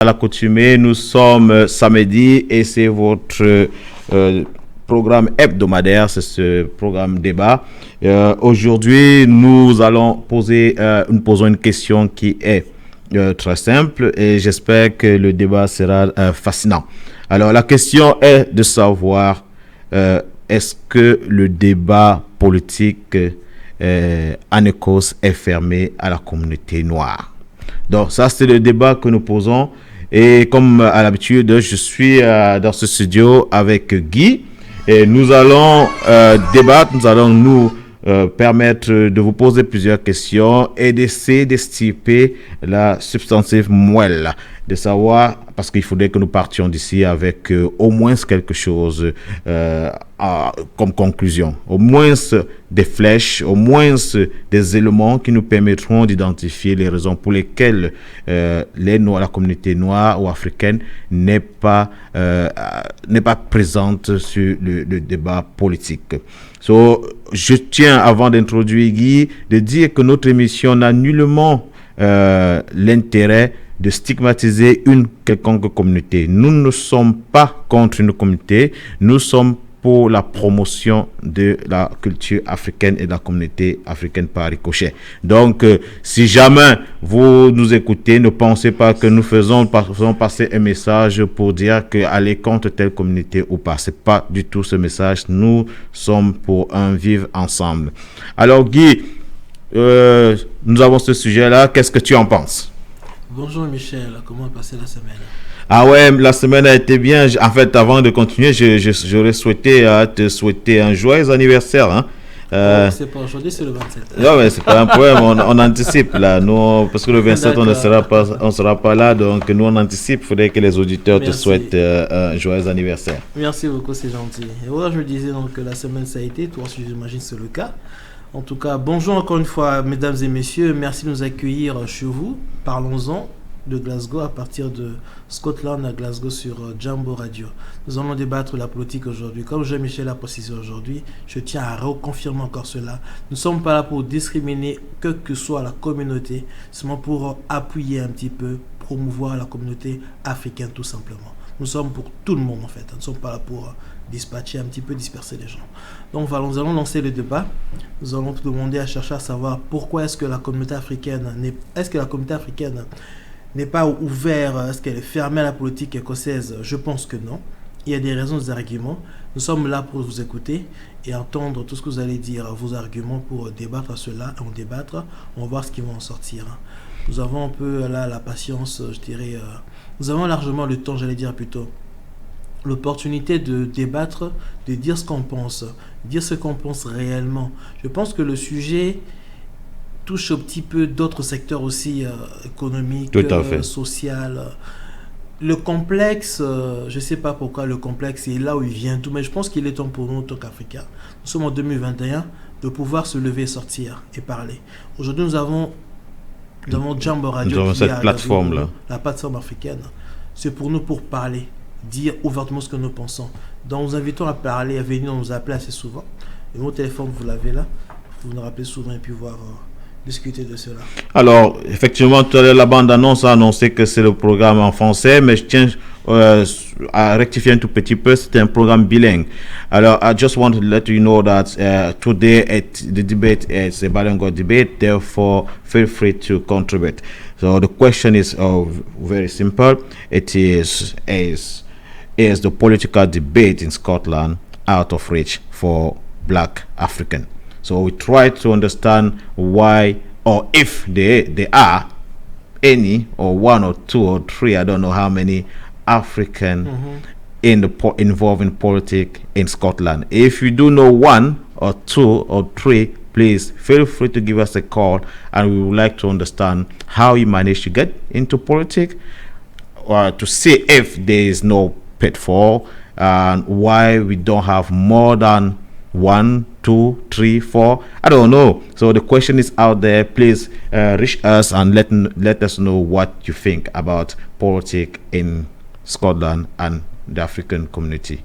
À l'accoutumée, nous sommes samedi et c'est votre programme hebdomadaire, c'est ce programme débat. Aujourd'hui, nous posons une question qui est très simple et j'espère que le débat sera fascinant. Alors, la question est de savoir est-ce que le débat politique en Écosse est fermé à la communauté noire? Donc, ça, c'est le débat que nous posons. Et comme à l'habitude, je suis dans ce studio avec Guy. Et nous allons débattre, nous allons nous permettre de vous poser plusieurs questions et d'essayer d'estiper la substantive moelle, de savoir, parce qu'il faudrait que nous partions d'ici avec au moins quelque chose comme conclusion, au moins des flèches, au moins des éléments qui nous permettront d'identifier les raisons pour lesquelles la communauté noire ou africaine n'est pas présente sur le débat politique. Je tiens, avant d'introduire Guy, de dire que notre émission n'a nullement l'intérêt de stigmatiser une quelconque communauté. Nous ne sommes pas contre une communauté, nous sommes pour la promotion de la culture africaine et de la communauté africaine par ricochet. Donc, si jamais vous nous écoutez, ne pensez pas que nous faisons passer un message pour dire qu'aller contre telle communauté ou pas. C'est pas du tout ce message. Nous sommes pour un vivre ensemble. Alors, Guy, nous avons ce sujet-là. Qu'est-ce que tu en penses? Bonjour Michel, comment a passé la semaine? Ah ouais, la semaine a été bien. En fait, avant de continuer, j'aurais souhaité te souhaiter un joyeux anniversaire. Hein. C'est pas aujourd'hui, c'est le 27. Non, mais c'est pas un problème, on anticipe là. Nous, parce que le 27, on ne sera pas là, donc nous on anticipe. Il faudrait que les auditeurs te souhaitent un joyeux anniversaire. Merci beaucoup, c'est gentil. Et voilà, je disais donc que la semaine ça a été, toi aussi j'imagine c'est le cas. En tout cas, bonjour encore une fois, mesdames et messieurs. Merci de nous accueillir chez vous. Parlons-en de Glasgow à partir de Scotland à Glasgow sur Jambo Radio. Nous allons débattre la politique aujourd'hui. Comme Jean-Michel a précisé aujourd'hui, je tiens à reconfirmer encore cela. Nous ne sommes pas là pour discriminer que soit la communauté, seulement pour appuyer un petit peu, promouvoir la communauté africaine tout simplement. Nous sommes pour tout le monde en fait. Nous ne sommes pas là pour dispatcher un petit peu, disperser les gens. Donc voilà, nous allons lancer le débat. Nous allons tout demander à chercher à savoir pourquoi est-ce que la communauté africaine n'est pas ouverte, est-ce qu'elle est fermée à la politique écossaise? Je pense que non. Il y a des raisons, des arguments. Nous sommes là pour vous écouter et entendre tout ce que vous allez dire, vos arguments pour débattre à cela. On débattre, on va voir ce qui va en sortir. Nous avons un peu là la patience, je dirais. Nous avons largement le temps, j'allais dire plutôt. L'opportunité de débattre, de dire ce qu'on pense réellement. Je pense que le sujet touche un petit peu d'autres secteurs aussi économiques, social. Le complexe, je ne sais pas pourquoi le complexe est là où il vient tout, mais je pense qu'il est temps pour nous, en tant qu'Africains. Nous sommes en 2021, de pouvoir se lever, sortir et parler. Aujourd'hui, nous avons Jambo Radio, nous avons cette plateforme-là. La plateforme africaine. C'est pour nous pour parler, dire ouvertement ce que nous pensons. Donc nous invitons à parler, à venir nous appeler assez souvent. Et mon téléphone, vous l'avez là. Vous nous rappelez souvent et puis voir discuter de cela. Alors, effectivement, tout à l'heure, la bande-annonce a annoncé que c'est le programme en français, mais je tiens à rectifier un tout petit peu, c'est un programme bilingue. Alors, I just want to let you know that today the debate is a bilingual debate, therefore feel free to contribute. So the question is very simple. It is the political debate in Scotland out of reach for Black African? So we try to understand why, or if there are any, or one or two or three, I don't know how many African involved in politics in Scotland. If you do know one or two or three, please feel free to give us a call, and we would like to understand how you managed to get into politics, or to see if there is no pitfall, and why we don't have more than 1, 2, 3, 4. I don't know. So the question is out there. Please reach us and let us know what you think about politics in Scotland and the African community.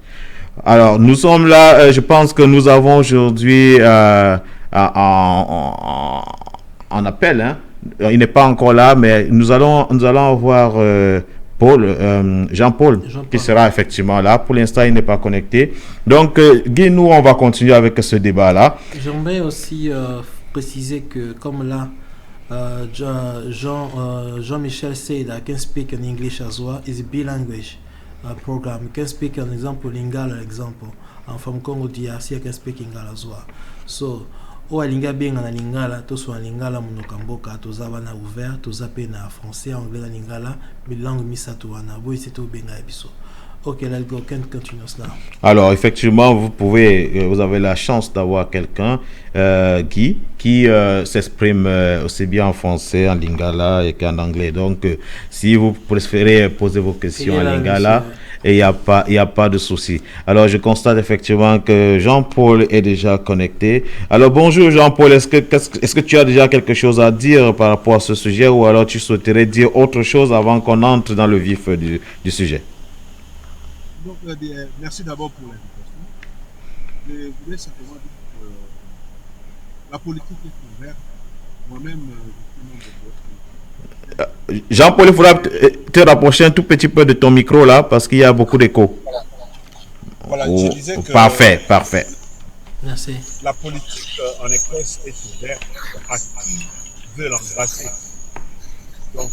Alors, nous sommes là. Je pense que nous avons aujourd'hui en appel. Hein. Il n'est pas encore là, mais nous allons avoir Jean-Paul, qui sera effectivement là. Pour l'instant, il n'est pas connecté. Donc, Guy, nous, on va continuer avec ce débat-là. J'aimerais aussi préciser que, comme là, Jean-Michel said, I can speak in English as well. It's a bilanguage program. You can speak an example Lingala example. I'm from Congo DRC, I can speak Lingala as well. So, alinga benga na lingala to so lingala munoka mboka to zabana ouvert to zape na français anglais na lingala bilangue misato wana bo isi to benga biso. Ok, let's go. Can continue now. Alors, effectivement, vous avez la chance d'avoir quelqu'un, Guy, qui s'exprime aussi bien en français, en lingala et qu'en anglais. Donc, si vous préférez poser vos questions en lingala, il n'y a pas de souci. Alors, je constate effectivement que Jean-Paul est déjà connecté. Alors, bonjour Jean-Paul, est-ce que tu as déjà quelque chose à dire par rapport à ce sujet ou alors tu souhaiterais dire autre chose avant qu'on entre dans le vif du sujet? Donc, merci d'abord pour l'invitation. Je voulais simplement dire que la politique est ouverte. Moi-même, Jean-Paul, il faudra te rapprocher un tout petit peu de ton micro là parce qu'il y a beaucoup d'écho. Voilà, je disais que parfait. Merci. La politique en Écosse est ouverte à qui veut l'embrasser. Donc,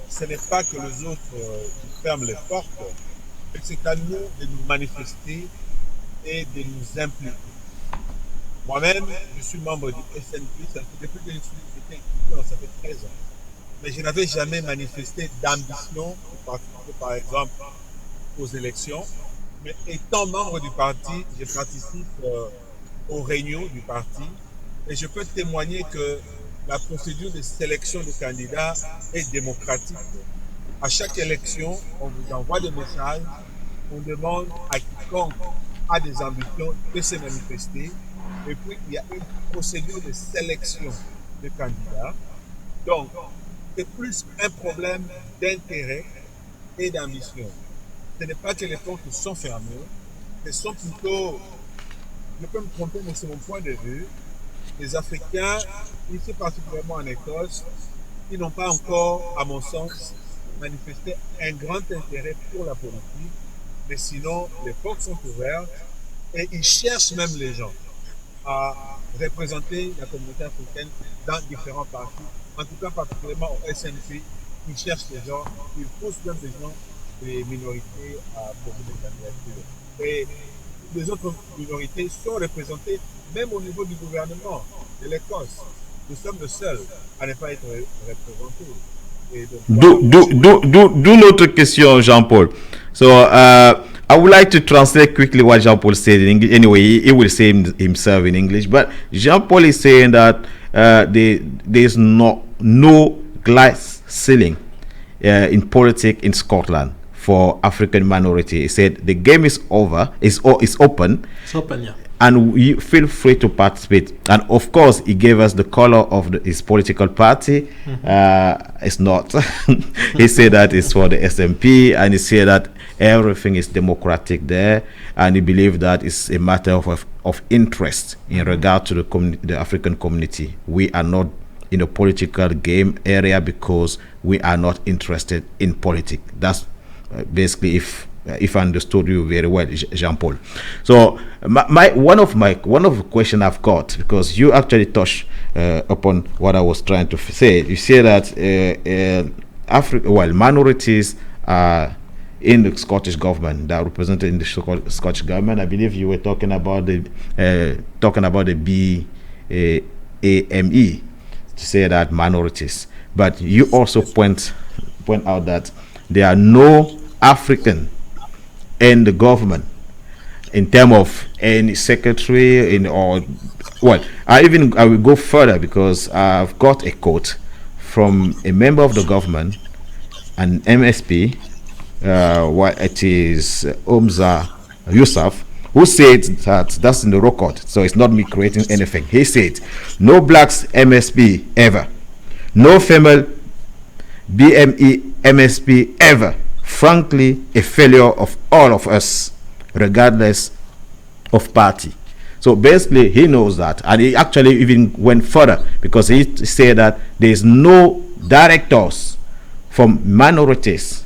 ce n'est pas que les autres ferment les portes. C'est à nous de nous manifester et de nous impliquer. Moi-même, je suis membre du SNP, ça fait depuis que j'étais étudiant, ça fait 13 ans. Mais je n'avais jamais manifesté d'ambition pour participer, par exemple, aux élections. Mais étant membre du parti, je participe aux réunions du parti et je peux témoigner que la procédure de sélection de candidats est démocratique. À chaque élection, on vous envoie des messages, on demande à quiconque a des ambitions de se manifester. Et puis, il y a une procédure de sélection de candidats. Donc, c'est plus un problème d'intérêt et d'ambition. Ce n'est pas que les portes sont fermées, ce sont plutôt, je peux me tromper, mais c'est mon point de vue, les Africains, ici particulièrement en Écosse, qui n'ont pas encore, à mon sens, manifester un grand intérêt pour la politique, mais sinon les portes sont ouvertes et ils cherchent même les gens à représenter la communauté africaine dans différents partis, en tout cas particulièrement au SNP, ils cherchent les gens, ils poussent même les gens des minorités à poser des candidatures. Et les autres minorités sont représentées même au niveau du gouvernement de l'Écosse. Nous sommes les seuls à ne pas être représentés. Do notre question, Jean-Paul. So I would like to translate quickly what Jean-Paul said in English. Anyway, he will say himself in English. But Jean-Paul is saying that there is no glass ceiling in politics in Scotland for African minority. He said the game is over. It's open. It's open, yeah. And you feel free to participate. And of course, he gave us the color of his political party. It's not. He said that it's for the SNP, and he said that everything is democratic there, and he believed that it's a matter of interest in regard to the African community. We are not in a political game area because we are not interested in politics. That's basically if I understood you very well, Jean-Paul. So one of the questions I've got, because you actually touched upon what I was trying to say. You say that minorities are in the Scottish government, that are represented in the Scottish government. I believe you were talking about the BAME to say that minorities, but you also point out that there are no African in the government in terms of any secretary I will go further because I've got a quote from a member of the government, an MSP, what it is Umza Yusuf, who said that's in the record, so it's not me creating anything. He said no blacks MSP ever, no female BME MSP ever. Frankly, a failure of all of us, regardless of party. So basically, he knows that, and he actually even went further because he said that there is no directors from minorities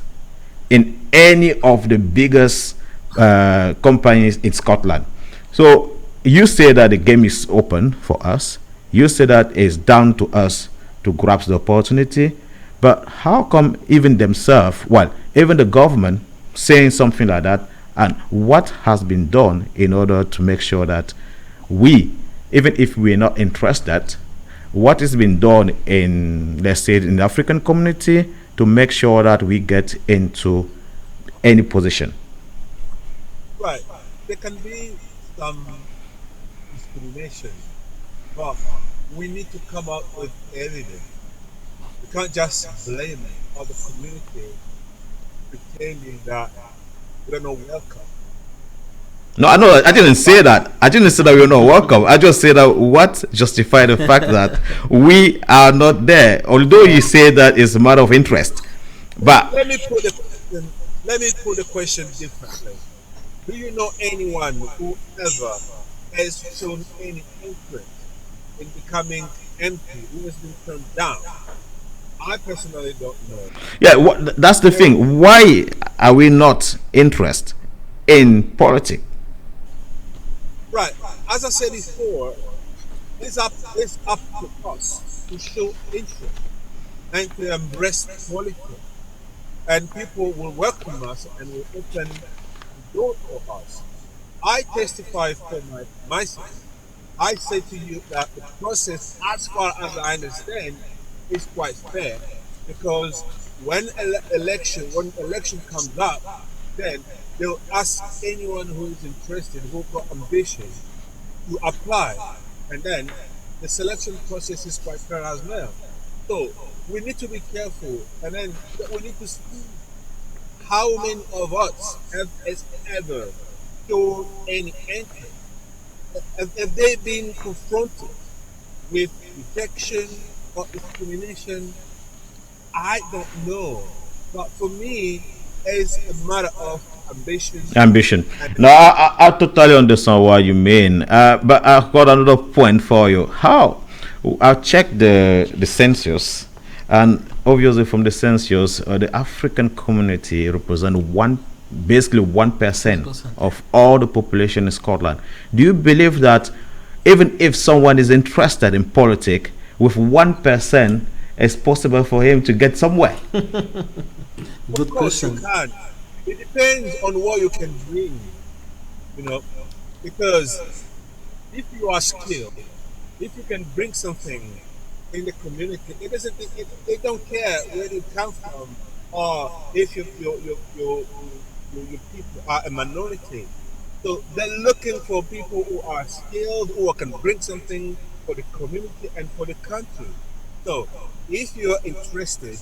in any of the biggest companies in Scotland. So you say that the game is open for us. You say that it's down to us to grasp the opportunity. But how come even themselves, well, even the government saying something like that, and what has been done in order to make sure that we, even if we're not interested, what has been done in, let's say, in the African community to make sure that we get into any position? Right. There can be some discrimination, but we need to come up with evidence. We can't just blame other community pretending that we're not welcome. No, I know. I didn't say that. I didn't say that we're not welcome. I just said that what justify the fact that we are not there. Although you say that it's a matter of interest, but Let me put the question. Let me put the question differently. Do you know anyone who ever has shown any interest in becoming MP who has been turned down? I personally don't know. yeah, that's the thing. Why are we not interested in politics? Right. As I said before, it's up to us to show interest and to embrace politics. And people will welcome us and will open the door for us. I testify for myself. I say to you that the process, as far as I understand, is quite fair because when when election comes up, then they'll ask anyone who is interested, who got ambition, to apply, and then the selection process is quite fair as well. So we need to be careful, and then we need to see how many of us have ever shown any interest. Have they been confronted with rejection or discrimination? I don't know. But for me, it's a matter of ambition. Ambition. And No, I totally understand what you mean. But I've got another point for you. How? I checked the census, and obviously from the census, the African community represent basically 1% of all the population in Scotland. Do you believe that even if someone is interested in politics, with 1%, it's possible for him to get somewhere? Good of course you question. can. It depends on what you can bring, you know, because if you are skilled, if you can bring something in the community, it doesn't. They don't care where you come from, or if your people are a minority. So they're looking for people who are skilled, who can bring something for the community and for the country. So if you're interested,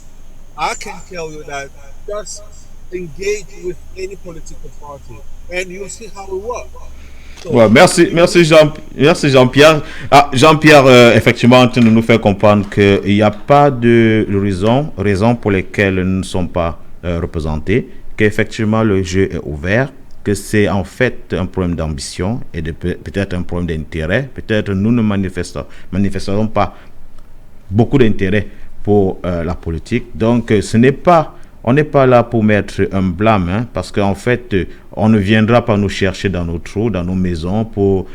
I can tell you that just engage with any political party and you'll see how it works. So Ouais, merci, merci Jean-Pierre. Ah, Jean-Pierre, effectivement, en train de nous faire comprendre qu'il n'y a pas de raison pour lesquelles nous ne sommes pas représentés, qu'effectivement le jeu est ouvert, que c'est en fait un problème d'ambition et peut-être un problème d'intérêt. Peut-être nous ne manifesterons pas beaucoup d'intérêt pour la politique. Donc, on n'est pas là pour mettre un blâme, hein, parce qu'en fait, on ne viendra pas nous chercher dans nos trous, dans nos maisons, pour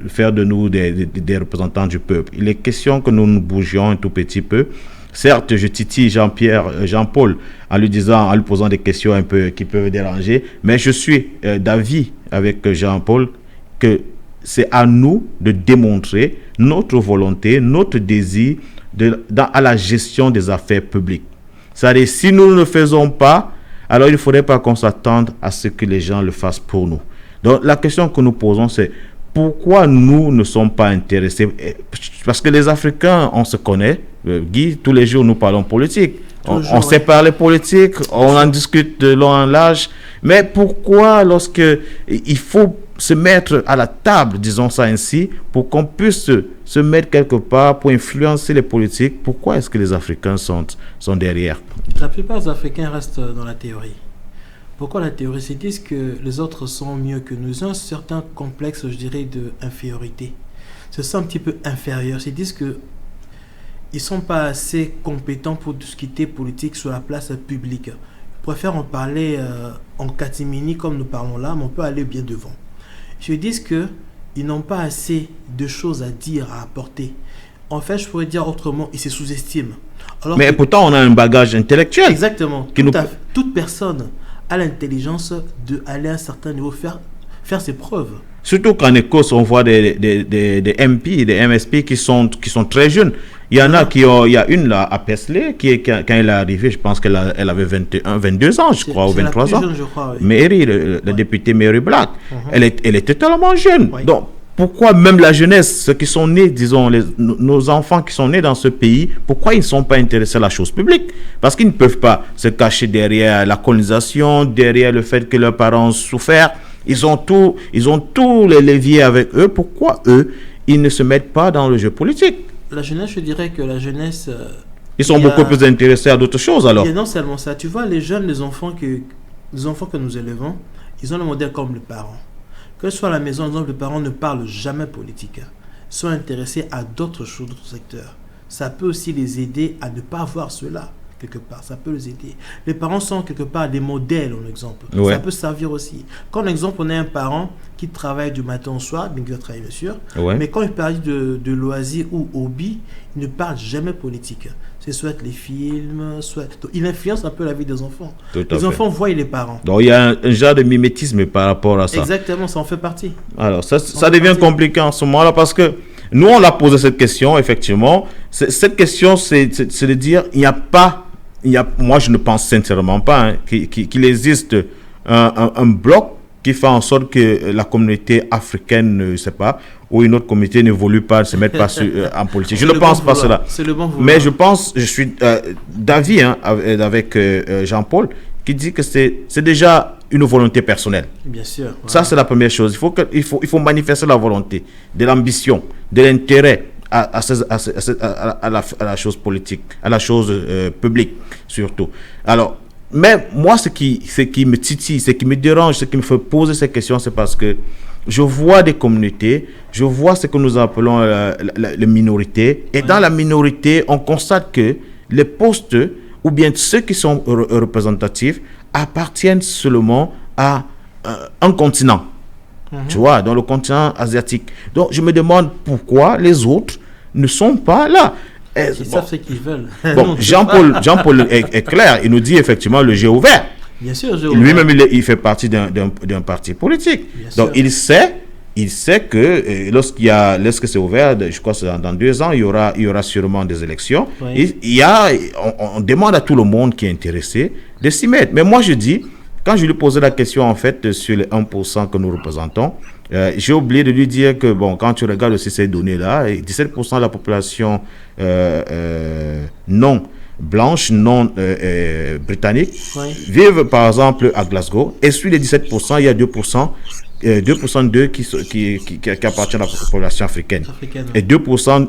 faire de nous des représentants du peuple. Il est question que nous nous bougions un tout petit peu. Certes, je titille Jean-Paul, en lui posant des questions un peu qui peuvent déranger, mais je suis d'avis avec Jean-Paul que c'est à nous de démontrer notre volonté, notre désir à la gestion des affaires publiques. C'est-à-dire, si nous ne le faisons pas, alors il ne faudrait pas qu'on s'attende à ce que les gens le fassent pour nous. Donc, la question que nous posons, c'est pourquoi nous ne sommes pas intéressés? Parce que les Africains, on se connaît. Guy, tous les jours, nous parlons politique. On sait parler politique, on en discute de long en large. Mais pourquoi, lorsque il faut se mettre à la table, disons ça ainsi, pour qu'on puisse se mettre quelque part pour influencer les politiques, pourquoi est-ce que les Africains sont derrière? La plupart des Africains restent dans la théorie. Pourquoi la théorie? Ils disent que les autres sont mieux que nous. Ils ont un certain complexe, je dirais, d'infériorité. Ils se sentent un petit peu inférieurs. Ils disent que ils ne sont pas assez compétents pour discuter politique sur la place publique. préfèrent en parler en catimini comme nous parlons là, mais on peut aller bien devant. Je dis qu'ils n'ont pas assez de choses à dire, à apporter. En fait, je pourrais dire autrement, ils se sous-estiment. Mais pourtant, on a un bagage intellectuel. Exactement. Toute personne a l'intelligence d'aller à un certain niveau, faire ses preuves. Surtout qu'en Écosse, on voit des MP, des MSP qui sont très jeunes. Il y en a il y a une là à Paisley quand elle est arrivée, je pense qu'elle avait 22 ans, je crois, ou 23 ans. Jeune, je crois, oui. Mary, le député Mary Black, elle était tellement jeune. Oui. Donc, pourquoi même la jeunesse, ceux qui sont nés, disons, nos enfants qui sont nés dans ce pays, pourquoi ils ne sont pas intéressés à la chose publique? Parce qu'ils ne peuvent pas se cacher derrière la colonisation, derrière le fait que leurs parents ont souffert. Ils ont tous les leviers avec eux. Pourquoi eux, ils ne se mettent pas dans le jeu politique? La jeunesse, je dirais que la jeunesse... Ils sont beaucoup plus intéressés à d'autres choses alors. Et non seulement ça, tu vois, les jeunes, les enfants que nous élevons, ils ont le modèle comme les parents. Que ce soit à la maison, les parents ne parlent jamais politique. Ils sont intéressés à d'autres choses, d'autres secteurs. Ça peut aussi les aider à ne pas avoir cela, quelque part. Ça peut les aider. Les parents sont quelque part des modèles, en exemple. Ouais. Ça peut servir aussi. Quand, en exemple, on a un parent qui travaille du matin au soir, bien qu'il va travailler, bien sûr, Ouais. mais quand il parle de loisirs ou hobby, il ne parle jamais politique. C'est soit les films, soit... Donc, il influence un peu la vie des enfants. Les enfants voient les parents. Donc, il y a un genre de mimétisme par rapport à ça. Exactement, ça en fait partie. Alors, ça devient compliqué en ce moment-là parce que nous, on a posé cette question, effectivement. Cette question, c'est de dire, moi, je ne pense sincèrement pas qu'il existe un bloc qui fait en sorte que la communauté africaine, ne sais pas, ou une autre communauté n'évolue pas, ne se mette pas en politique. Je ne pense pas cela. C'est le bon vouloir. Mais je suis d'avis avec Jean-Paul, qui dit que c'est déjà une volonté personnelle. Bien sûr. Voilà. Ça, c'est la première chose. Il faut manifester la volonté, de l'ambition, de l'intérêt à la chose politique, à la chose publique, surtout. Alors, mais moi, ce qui me titille, ce qui me dérange, ce qui me fait poser ces questions, c'est parce que je vois des communautés, je vois ce que nous appelons les minorités, et dans la minorité, on constate que les postes, ou bien ceux qui sont représentatifs, appartiennent seulement à un continent. Tu vois, dans le continent asiatique. Donc, je me demande pourquoi les autres ne sont pas là. Ils savent ce qu'ils veulent. Bon, Jean-Paul est clair. Il nous dit effectivement le jeu ouvert. Bien sûr, lui-même, il fait partie d'un parti politique. Bien Donc, sûr. il sait que lorsque c'est ouvert, je crois que dans 2 ans, il y aura sûrement des élections. Oui. On demande à tout le monde qui est intéressé de s'y mettre. Mais moi, je dis, quand je lui posais la question, en fait, sur les 1% que nous représentons, j'ai oublié de lui dire que, bon, quand tu regardes aussi ces données-là, 17% de la population non blanche, non britannique, Oui. vivent, par exemple, à Glasgow. Et sur les 17%, il y a 2% d'eux qui appartiennent à la population africaine. Et 2%,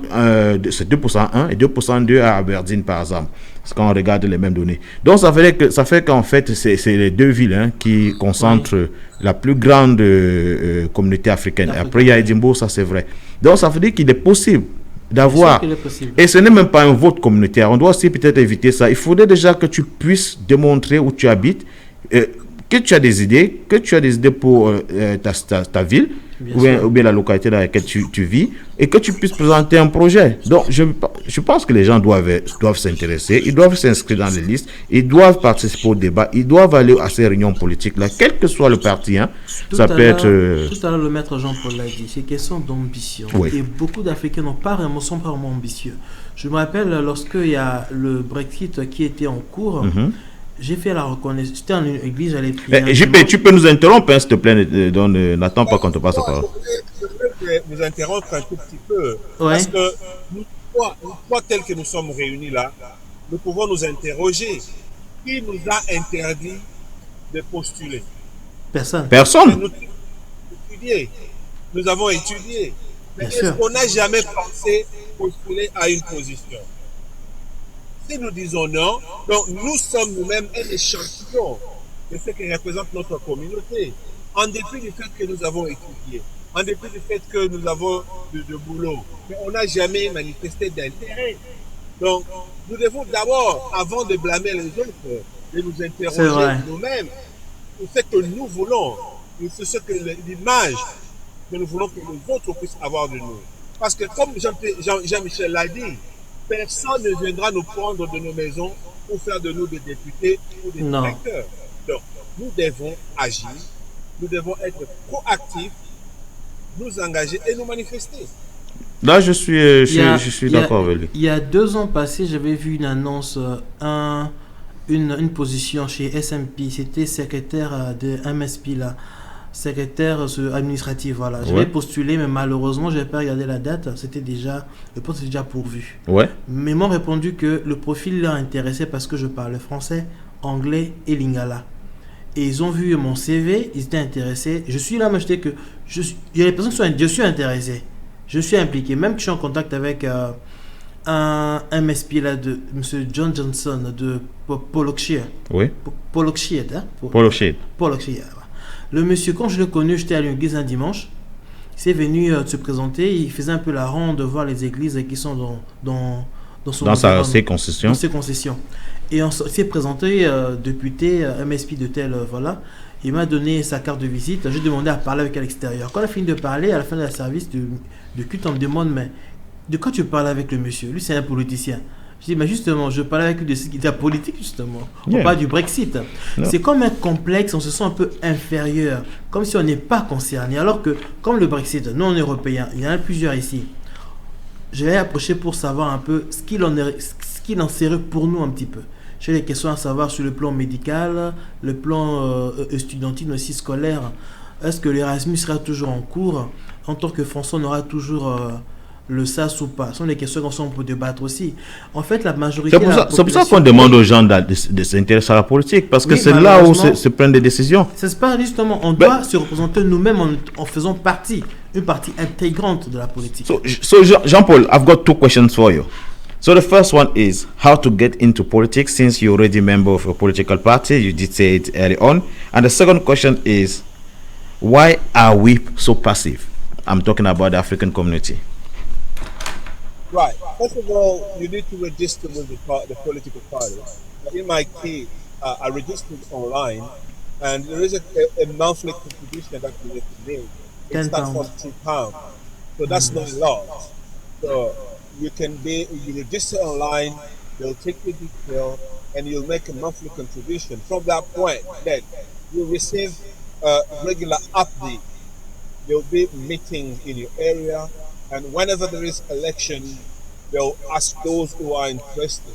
c'est 2% 1 et 2% 2 à Aberdeen, par exemple. Parce qu'on regarde les mêmes données. Donc, ça fait qu'en fait, c'est les deux villes qui concentrent la plus grande communauté africaine. Après, il y a Edimbourg, ça c'est vrai. Donc, ça veut dire qu'il est possible d'avoir... Et ce n'est même pas un vote communautaire. On doit aussi peut-être éviter ça. Il faudrait déjà que tu puisses démontrer où tu habites, que tu as des idées, pour ta ville, ou bien la localité dans laquelle tu vis, et que tu puisses présenter un projet. Donc, je pense que les gens doivent s'intéresser, ils doivent s'inscrire dans les listes, ils doivent participer au débat, ils doivent aller à ces réunions politiques-là, quel que soit le parti. Ça peut être... Tout à l'heure, le maître Jean-Paul l'a dit, c'est question d'ambition. Oui. Et beaucoup d'Africains sont pas vraiment ambitieux. Je me rappelle, lorsqu'il y a le Brexit qui était en cours, j'ai fait la reconnaissance. J'étais en une église, j'allais prier. JP, tu peux nous interrompre, s'il te plaît, n'attends pas qu'on te passe la parole. Je peux vous interrompre un tout petit peu. Ouais. Parce que une fois tels que nous sommes réunis là, nous pouvons nous interroger. Qui nous a interdit de postuler? Personne. Nous avons étudié. Mais est-ce qu'on n'a jamais pensé postuler à une position? Si nous disons non, donc nous sommes nous-mêmes un échantillon de ce qui représente notre communauté. En dépit du fait que nous avons étudié, en dépit du fait que nous avons de boulot, mais on n'a jamais manifesté d'intérêt. Donc, nous devons d'abord, avant de blâmer les autres, de nous C'est interroger vrai. nous-mêmes sur ce que nous voulons, sur ce que l'image que nous voulons que les autres puissent avoir de nous. Parce que comme Jean-Michel l'a dit, personne ne viendra nous prendre de nos maisons pour faire de nous des députés ou des Non. directeurs. Donc, nous devons agir, nous devons être proactifs, nous engager et nous manifester. Là, je suis, Il y a, je suis il y a- d'accord avec lui. il y a 2 ans passés, j'avais vu une annonce, une position chez SMP. C'était secrétaire de MSP là. Secrétaire administratif, voilà. J'avais Ouais. postulé, mais malheureusement, je n'avais pas regardé la date. C'était déjà, le poste était déjà pourvu. Ouais. Mais ils m'ont répondu que le profil leur intéressait parce que je parlais français, anglais et lingala. Et ils ont vu mon CV, ils étaient intéressés. Je suis là, moi, j'étais que. Il y a des personnes qui sont. Je suis intéressé. Je suis impliqué. Même que je suis en contact avec un MSP là de M. John Johnson de Pollockshire. Oui. Pollockshire, hein? Polo Shade. Pollockshire. Le monsieur, quand je l'ai connu, j'étais à l'église un dimanche. Il s'est venu se présenter. Il faisait un peu la ronde de voir les églises qui sont dans son Dans sa environnement, circonscription. dans ses concessions. Et on s'est présenté député MSP de tel, voilà. Il m'a donné sa carte de visite. J'ai demandé à parler avec elle à l'extérieur. Quand on a fini de parler, à la fin de la service de culte, on me demande, mais de quoi tu parles avec le monsieur? Lui, c'est un politicien. Je dis, mais justement, je parlais avec lui de ce qui était politique, justement. On Yeah. parle du Brexit. No. C'est comme un complexe, on se sent un peu inférieur, comme si on n'est pas concerné. Alors que, comme le Brexit, nous, on est européens, il y en a plusieurs ici. Je vais approcher pour savoir un peu ce qu'il en serait pour nous un petit peu. J'ai des questions à savoir sur le plan médical, le plan estudiantine aussi scolaire. Est-ce que l'Erasmus sera toujours en cours? En tant que Français, on aura toujours le SAS ou pas? Ce sont des questions qu'on peut débattre aussi. En fait, la majorité C'est pour de la ça, c'est pour ça qu'on population- demande aux gens de s'intéresser à la politique, parce que Oui, c'est là où malheureusement. se prennent des décisions. C'est pas justement, on Ben- doit se représenter nous-mêmes en faisant une partie intégrante de la politique. So Jean-Paul, I've got 2 questions for you. So the first one is how to get into politics, since you're already a member of a political party. You did say it early on. And the second question is, why are we so passive? I'm talking about the African community. Right. First of all, you need to register with the political party. In my case, I registered online, and there is a monthly contribution that you need to make. It 10 starts from pounds. £2. So that's not a lot. So you register online, they'll take your detail, and you'll make a monthly contribution. From that point, then you'll receive regular updates. There'll be meetings in your area, and whenever there is election, they'll ask those who are interested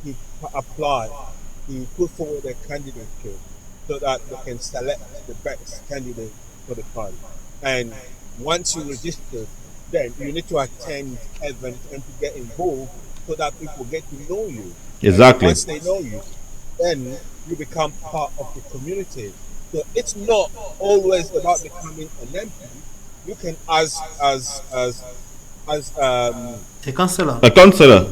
to apply, to put forward their candidature, so that they can select the best candidate for the party. And once you register, then you need to attend events and to get involved, so that people get to know you. Exactly. And once they know you, then you become part of the community. So it's not always about becoming an MP. You can, as C'est quand cela? A counselor,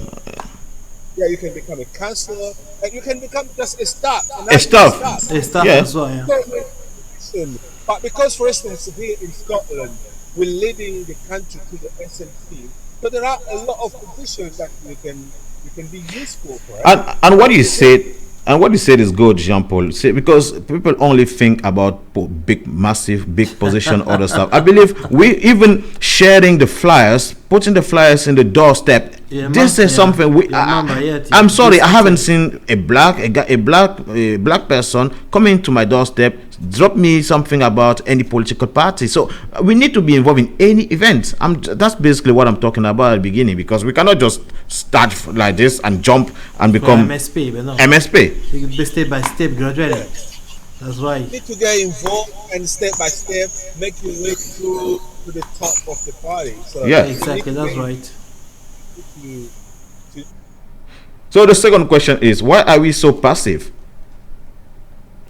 yeah, you can become a councillor, and you can become just a staff. A staff. Et ça, Yeah. ça, hein. But because, for instance, here in Scotland, we're leading the country to the SNC, so there are a lot of positions that you can be useful for. and what you said is good, Jean-Paul. See, because people only think about big position, other stuff. I believe we even sharing the flyers, putting the flyers in the doorstep. Yeah, This man, is yeah. something we. Yeah, man, but yeah, I'm sorry, I this- haven't seen a black person coming to my doorstep, drop me something about any political party. So we need to be involved in any event. That's basically what I'm talking about at the beginning, because we cannot just start like this and jump and become MSP, but no. MSP. You can step by step, gradually. That's You right. need to get involved and step by step make your way through to the top of the party. So Yeah. Exactly, that's right. to- So the second question is, why are we so passive?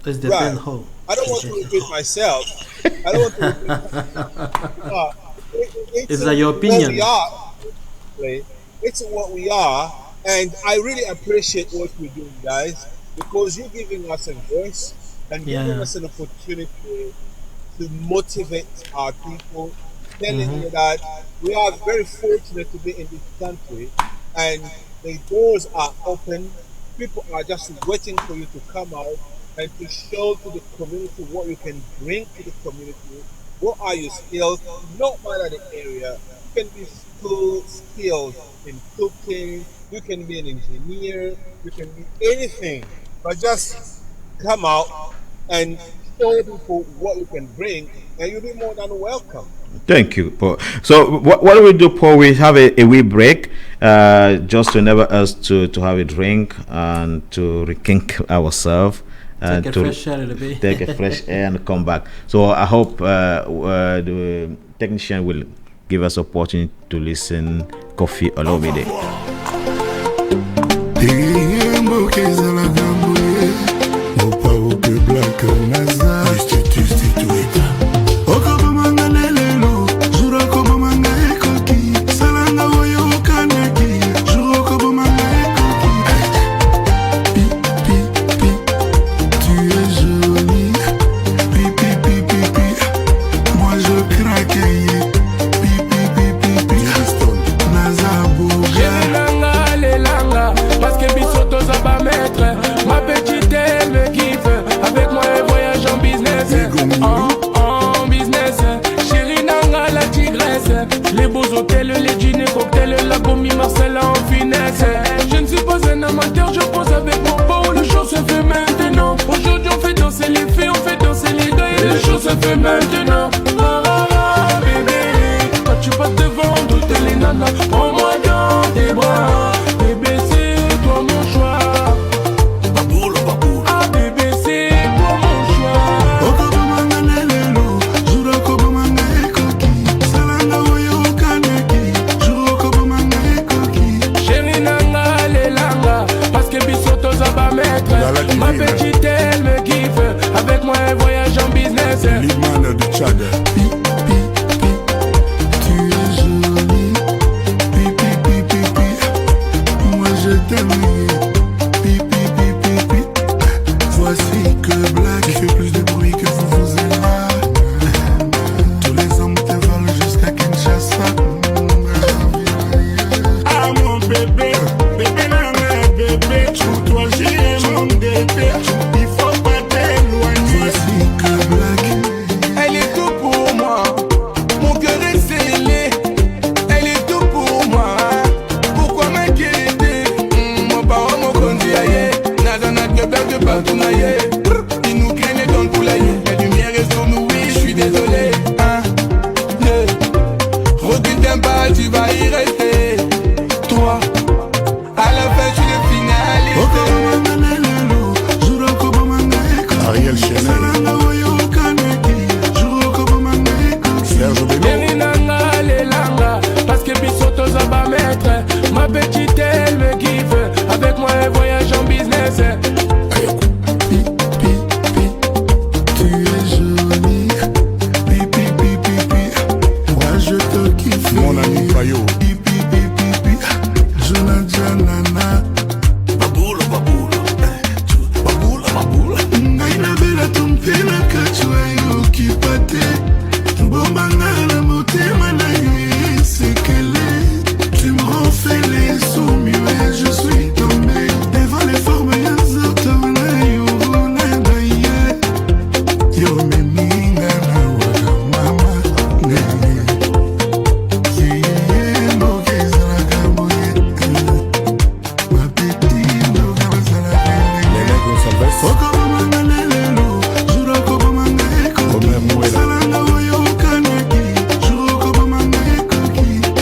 It's the Right. pinhole. I don't want to repeat myself. I don't want to repeat myself. Is that your what opinion? we are. It's what we are, and I really appreciate what you're doing, guys, because you're giving us a voice and giving Yeah. us an opportunity to motivate our people, telling Mhm. you that we are very fortunate to be in this country, and the doors are open People are just waiting for you to come out and to show to the community what you can bring to the community. What are your skills? No matter the area, you can be skilled in cooking, you can be an engineer, you can be anything. But just come out and show people what you can bring, and you'll be more than welcome. Thank you, Paul. So what do we do, Paul? We have a wee break, just to enable us to have a drink and to rekink ourselves. Take a fresh air a little bit. Take a fresh air and come back. So I hope the technician will give us opportunity to listen Koffi Olomide. Les beaux hôtels, les dîners, cocktails, la commis Marcella en finesse. Je ne suis pas un amateur, je pose avec mon beau. Le show se fait maintenant. Aujourd'hui on fait danser les filles, on fait danser les gars. Et le show se fait maintenant. Bébé, quand tu passes devant toutes les nanas, prends-moi dans tes bras. Bébé, c'est toi mon choix. Ah bébé, c'est toi mon choix. Ma petite elle me kiffe. Avec moi elle voyage en business. L'imane du Tchad. Tu es jolie. Moi je t'aime. Voici que Black fait plus de bruit que vous êtes là. Tous les hommes te veulent jusqu'à Kinshasa. Ah mon bébé, bébé nana, bébé, toi j'ai mon bébé, il faut pas t'éloigner. Voici que Black. Elle est tout pour moi, mon cœur est scellé. Elle est tout pour moi, pourquoi m'inquiéter? Mon parent mon conduit aïe, nada n'a que blague de partout naïe. Il nous craignent dans le poulailler, la lumière est sur nous, oui, je suis désolé. Recule d'un pas, tu vas y rester. Toi, à la fin tu le finaliste. Ariel Chanel, Serge Bello. Nanga, les langa, parce que Bissoto ça va mettre. Ma petite elle me kiffe. Avec moi elle voyage en business. Tu es jolie. Moi je te kiffe. Mon ami Payo. Jonathan Nana. Ngai na bela tompela kachwa yo kipate. Bombanga na motema na yo esekele. Tu me rends fêlé sous muet, je suis tombé. Devant les formes ya zoto na yo na baye. Yo me minga na waka mama. Ma petite no kawasala. Les nègres Salvestre.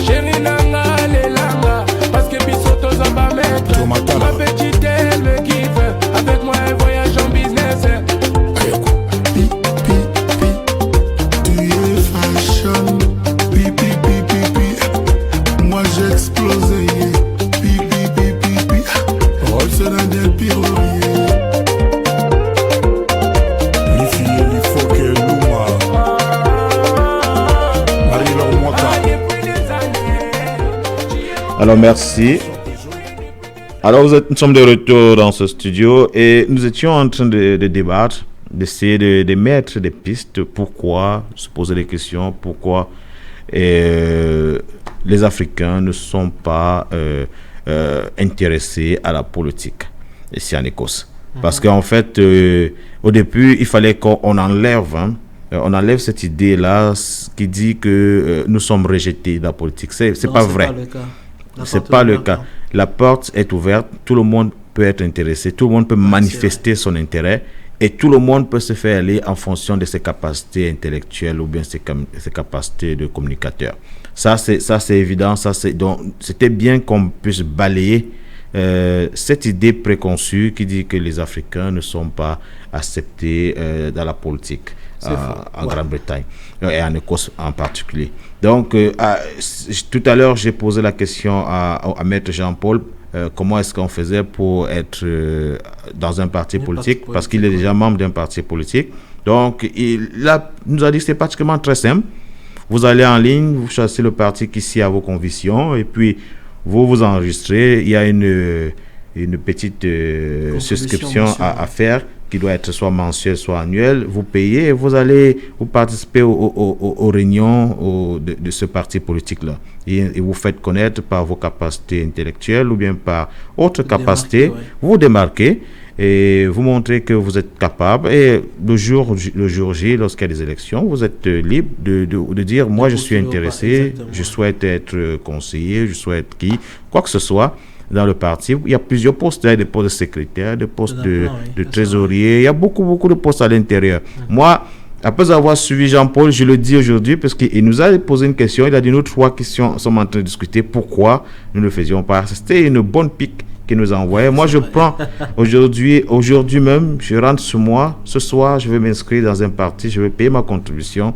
Chérie nanga, les langa, parce que Bissoto ça va mettre. Tomata. Ma petite elle me kiffe. Avec moi elle voyage en business. Tu es fashion. Moi j'explose. Roll sera des piroriers. Les filles, il faut que Luma. Marie-Laure Mwaka. Alors merci. Alors nous sommes de retour dans ce studio et nous étions en train de débattre, d'essayer de mettre des pistes. Pourquoi se poser des questions? Pourquoi les Africains ne sont pas intéressés à la politique? ici en Écosse. Parce qu'en fait, au début, il fallait qu'on enlève, on enlève cette idée-là qui dit que nous sommes rejetés de la politique. C'est pas vrai. C'est pas le cas. La porte est ouverte, tout le monde peut être intéressé, tout le monde peut manifester son intérêt et tout le monde peut se faire aller en fonction de ses capacités intellectuelles ou bien ses capacités de communicateur. Ça c'est évident. Donc c'était bien qu'on puisse balayer cette idée préconçue qui dit que les Africains ne sont pas acceptés dans la politique en Grande-Bretagne et en Écosse en particulier. Donc, tout à l'heure, j'ai posé la question à Maître Jean-Paul, comment est-ce qu'on faisait pour être dans un parti politique, parce qu'il est déjà membre d'un parti politique. Donc, il nous a dit que c'est pratiquement très simple. Vous allez en ligne, vous choisissez le parti qui sied à vos convictions, et puis vous enregistrez. Il y a une petite souscription à faire, qui doit être soit mensuelle, soit annuelle. Vous payez et vous participez aux réunions de ce parti politique-là. Et vous faites connaître par vos capacités intellectuelles ou bien par autres capacités. Vous vous démarquez et vous montrez que vous êtes capable. Et le jour J, lorsqu'il y a des élections, vous êtes libre de dire, moi je suis intéressé, je souhaite être conseiller, je souhaite quoi que ce soit. Dans le parti, il y a plusieurs postes, des postes de secrétaire, des postes de trésorier, il y a beaucoup de postes à l'intérieur. Moi, après avoir suivi Jean-Paul, je le dis aujourd'hui, parce qu'il nous a posé une question, il a dit nous 3 questions, sommes en train de discuter pourquoi nous ne le faisions pas. C'était une bonne pique qu'il nous a envoyée. Moi, je prends aujourd'hui même, je rentre sur moi, ce soir, je vais m'inscrire dans un parti, je vais payer ma contribution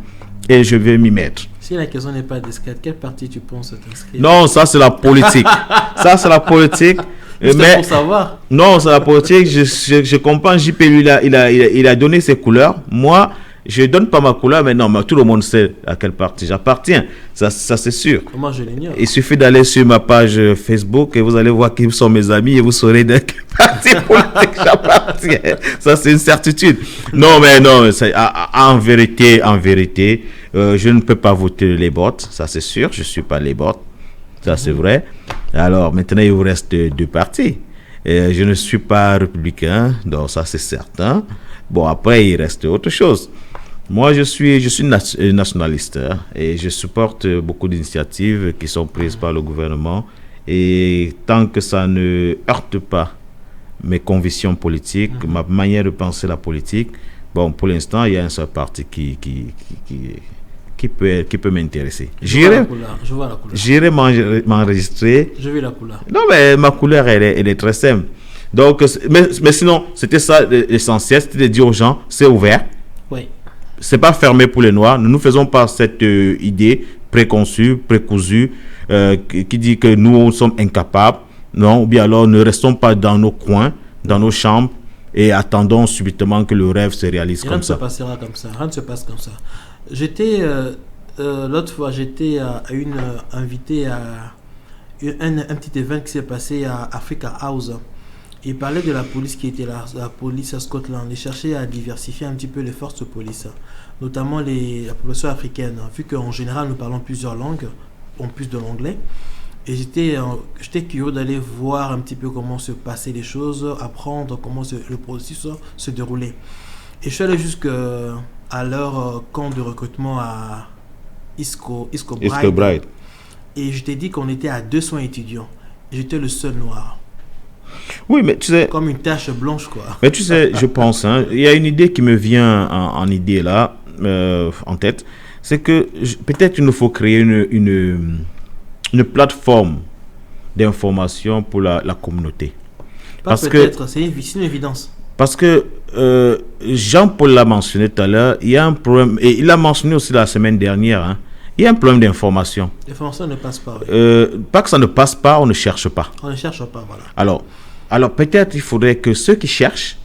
et je vais m'y mettre. Si la question n'est pas discrète, quel parti tu penses t'inscrire? Non, ça c'est la politique. Ça c'est la politique. Mais pour savoir. Non, c'est la politique. Je comprends. JP lui il a donné ses couleurs. Moi, je donne pas ma couleur, mais non, mais tout le monde sait à quel parti j'appartiens. Ça c'est sûr. Moi je l'ignore. Il suffit d'aller sur ma page Facebook et vous allez voir qui sont mes amis et vous saurez de quel parti politique j'appartiens. Ça c'est une certitude. Non, en vérité, je ne peux pas voter les bots, ça c'est sûr, je ne suis pas les bots, ça c'est vrai. Alors maintenant il vous reste 2 partis. Je ne suis pas républicain, donc ça c'est certain. Bon, après il reste autre chose. Moi je suis nationaliste et je supporte beaucoup d'initiatives qui sont prises par le gouvernement et tant que ça ne heurte pas mes convictions politiques, ma manière de penser la politique, bon pour l'instant il y a un seul parti qui peut m'intéresser. J'irai m'enregistrer. Je veux la couleur. Non, mais ma couleur, elle est très simple. Donc, mais sinon, c'était ça l'essentiel, c'était de dire aux gens, c'est ouvert. Oui. C'est pas fermé pour les Noirs. Nous ne faisons pas cette idée préconçue, précousue, qui dit que nous sommes incapables. Non, ou bien alors ne restons pas dans nos coins, dans nos chambres, et attendons subitement que le rêve se réalise comme ça. Rien ne se passera comme ça. Rien ne se passe comme ça. L'autre fois, j'étais invité à un petit événement qui s'est passé à Africa House. Il parlait de la police qui était là, la police à Scotland. Il cherchait à diversifier un petit peu les forces de police, notamment la population africaine, vu qu'en général nous parlons plusieurs langues, en plus de l'anglais. Et j'étais curieux d'aller voir un petit peu comment se passaient les choses, apprendre comment le processus se déroulait. Et je suis allé jusqu'à leur camp de recrutement à Isco Bride. Et je t'ai dit qu'on était à 200 étudiants. J'étais le seul noir. Oui, mais tu sais... Comme une tache blanche, quoi. Mais tu sais, je pense, il y a une idée qui me vient en idée là, en tête. C'est que peut-être il nous faut créer une plateforme d'information pour la communauté. C'est une évidence. Parce que Jean-Paul l'a mentionné tout à l'heure, il y a un problème, et il l'a mentionné aussi la semaine dernière, il y a un problème d'information. L'information ne passe pas. Oui. Pas que ça ne passe pas, on ne cherche pas. On ne cherche pas, voilà. Alors peut-être il faudrait que ceux qui cherchent,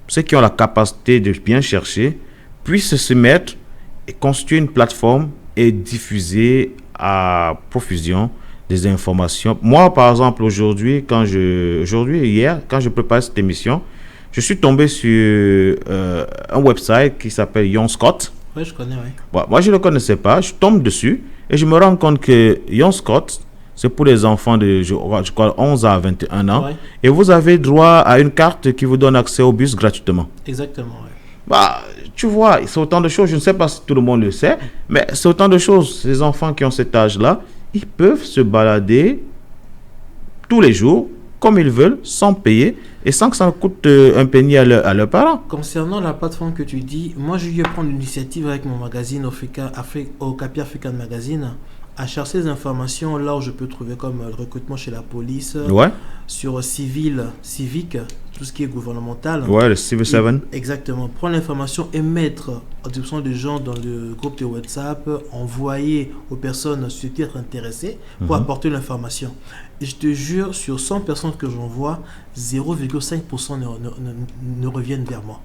ceux qui ont la capacité de bien chercher, puissent se mettre et constituer une plateforme et diffuser à profusion des informations. Moi, par exemple, hier, quand je préparais cette émission, je suis tombé sur un website qui s'appelle Jon Scott. Oui, je connais, oui. Moi, je ne le connaissais pas. Je tombe dessus et je me rends compte que Jon Scott C'est pour les enfants de, je crois, 11 à 21 ans. Ouais. Et vous avez droit à une carte qui vous donne accès au bus gratuitement. Exactement, ouais. Bah, tu vois, c'est autant de choses. Je ne sais pas si tout le monde le sait, mais c'est autant de choses. Ces enfants qui ont cet âge-là, ils peuvent se balader tous les jours, comme ils veulent, sans payer, et sans que ça coûte un penny à leurs parents. Concernant la plateforme que tu dis, moi j'ai eu à prendre l'initiative avec mon magazine au Capi African Magazine à chercher des informations là où je peux trouver comme le recrutement chez la police, Ouais, sur civique, tout ce qui est gouvernemental. ouais, le Civil 7. Exactement. Prendre l'information et mettre en disposition des gens dans le groupe de WhatsApp, envoyer aux personnes susceptibles intéressées pour apporter l'information. Et je te jure, sur 100 personnes que j'envoie, 0,5% ne reviennent vers moi.